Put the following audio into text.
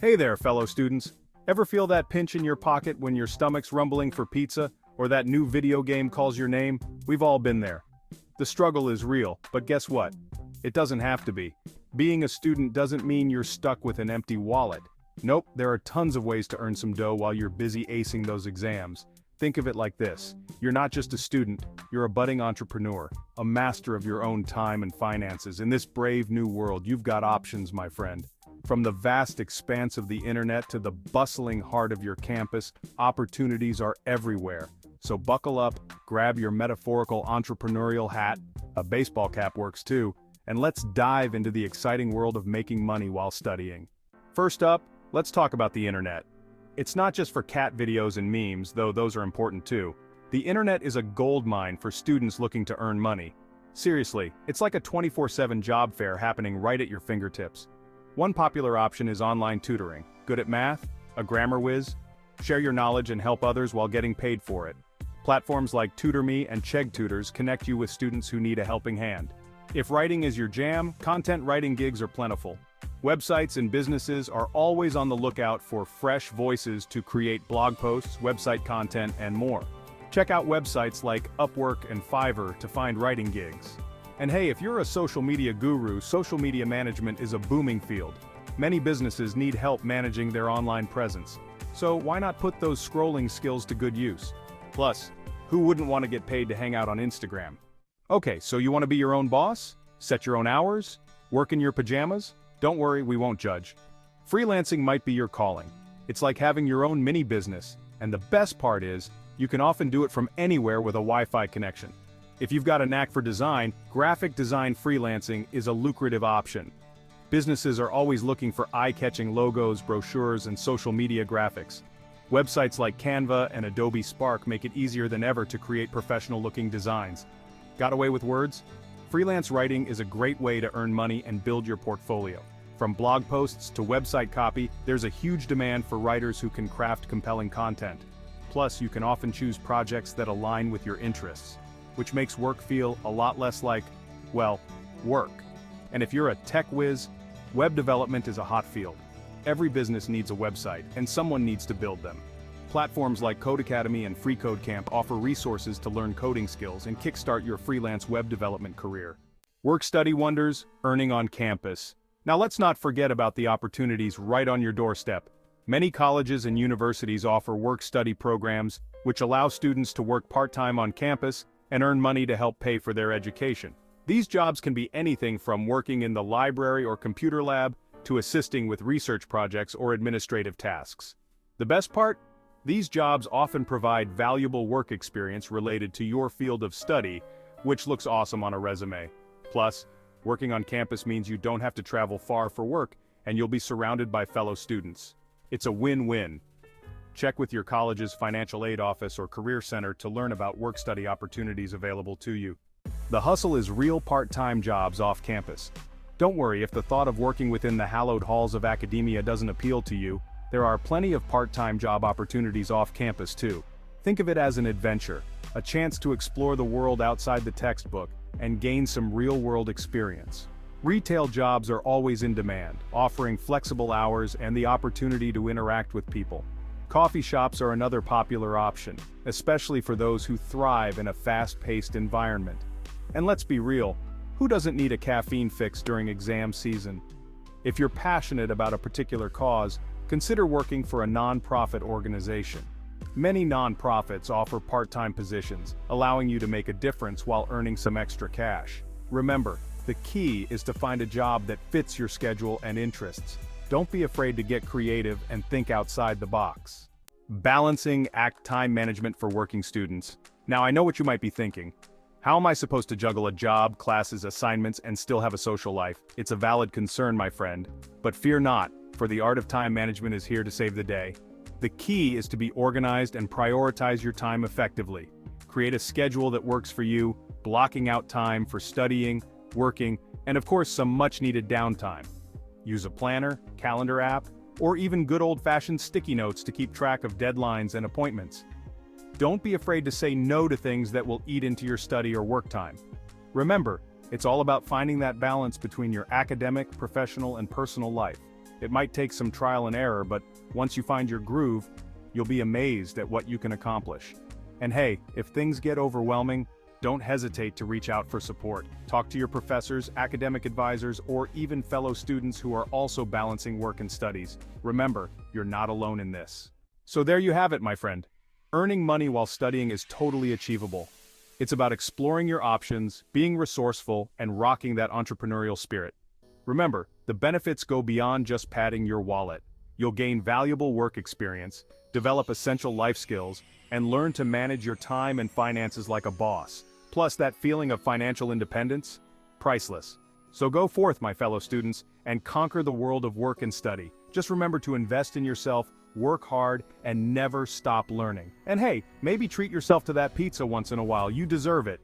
Hey there, fellow students. Ever feel that pinch in your pocket when your stomach's rumbling for pizza, or that new video game calls your name? We've all been there. The struggle is real, but guess what? It doesn't have to be. Being a student doesn't mean you're stuck with an empty wallet. Nope, there are tons of ways to earn some dough while you're busy acing those exams. Think of it like this. You're not just a student, you're a budding entrepreneur, a master of your own time and finances. In this brave new world, you've got options, my friend. From the vast expanse of the internet to the bustling heart of your campus, opportunities are everywhere. So buckle up, grab your metaphorical entrepreneurial hat, a baseball cap works too, and let's dive into the exciting world of making money while studying. First up, let's talk about the internet. It's not just for cat videos and memes, though those are important too. The internet is a goldmine for students looking to earn money. Seriously, it's like a 24/7 job fair happening right at your fingertips. One popular option is online tutoring. Good at math? A grammar whiz? Share your knowledge and help others while getting paid for it. Platforms like TutorMe and Chegg Tutors connect you with students who need a helping hand. If writing is your jam, content writing gigs are plentiful. Websites and businesses are always on the lookout for fresh voices to create blog posts, website content, and more. Check out websites like Upwork and Fiverr to find writing gigs. And hey, if you're a social media guru, social media management is a booming field. Many businesses need help managing their online presence. So why not put those scrolling skills to good use? Plus, who wouldn't want to get paid to hang out on Instagram? Okay, so you want to be your own boss? Set your own hours? Work in your pajamas? Don't worry, we won't judge. Freelancing might be your calling. It's like having your own mini business, and the best part is, you can often do it from anywhere with a Wi-Fi connection. If you've got a knack for design, graphic design freelancing is a lucrative option. Businesses are always looking for eye-catching logos, brochures, and social media graphics. Websites like Canva and Adobe Spark make it easier than ever to create professional-looking designs. Got away with words? Freelance writing is a great way to earn money and build your portfolio. From blog posts to website copy, there's a huge demand for writers who can craft compelling content. Plus, you can often choose projects that align with your interests, which makes work feel a lot less like, well, work. And if you're a tech whiz, web development is a hot field. Every business needs a website, and someone needs to build them. Platforms like Codecademy and FreeCodeCamp offer resources to learn coding skills and kickstart your freelance web development career. Work-study wonders, earning on campus. Now let's not forget about the opportunities right on your doorstep. Many colleges and universities offer work-study programs, which allow students to work part-time on campus and earn money to help pay for their education. These jobs can be anything from working in the library or computer lab to assisting with research projects or administrative tasks. The best part? These jobs often provide valuable work experience related to your field of study, which looks awesome on a resume. Plus, working on campus means you don't have to travel far for work, and you'll be surrounded by fellow students. It's a win-win. Check with your college's financial aid office or career center to learn about work-study opportunities available to you. The hustle is real part-time jobs off campus. Don't worry if the thought of working within the hallowed halls of academia doesn't appeal to you. There are plenty of part-time job opportunities off campus too. Think of it as an adventure, a chance to explore the world outside the textbook and gain some real-world experience. Retail jobs are always in demand, offering flexible hours and the opportunity to interact with people. Coffee shops are another popular option, especially for those who thrive in a fast-paced environment. And let's be real, who doesn't need a caffeine fix during exam season? If you're passionate about a particular cause, consider working for a non-profit organization. Many non-profits offer part-time positions, allowing you to make a difference while earning some extra cash. Remember, the key is to find a job that fits your schedule and interests. Don't be afraid to get creative and think outside the box. Balancing act time management for working students. Now I know what you might be thinking. How am I supposed to juggle a job, classes, assignments, and still have a social life? It's a valid concern, my friend. But fear not, for the art of time management is here to save the day. The key is to be organized and prioritize your time effectively. Create a schedule that works for you, blocking out time for studying, working, and of course some much-needed downtime. Use a planner, calendar app, or even good old-fashioned sticky notes to keep track of deadlines and appointments. Don't be afraid to say no to things that will eat into your study or work time. Remember, it's all about finding that balance between your academic, professional, and personal life. It might take some trial and error, but once you find your groove, you'll be amazed at what you can accomplish. And hey, if things get overwhelming, don't hesitate to reach out for support. Talk to your professors, academic advisors, or even fellow students who are also balancing work and studies. Remember, you're not alone in this. So there you have it, my friend. Earning money while studying is totally achievable. It's about exploring your options, being resourceful, and rocking that entrepreneurial spirit. Remember, the benefits go beyond just padding your wallet. You'll gain valuable work experience, develop essential life skills, and learn to manage your time and finances like a boss. Plus, that feeling of financial independence? Priceless. So go forth, my fellow students, and conquer the world of work and study. Just remember to invest in yourself, work hard, and never stop learning. And hey, maybe treat yourself to that pizza once in a while. You deserve it.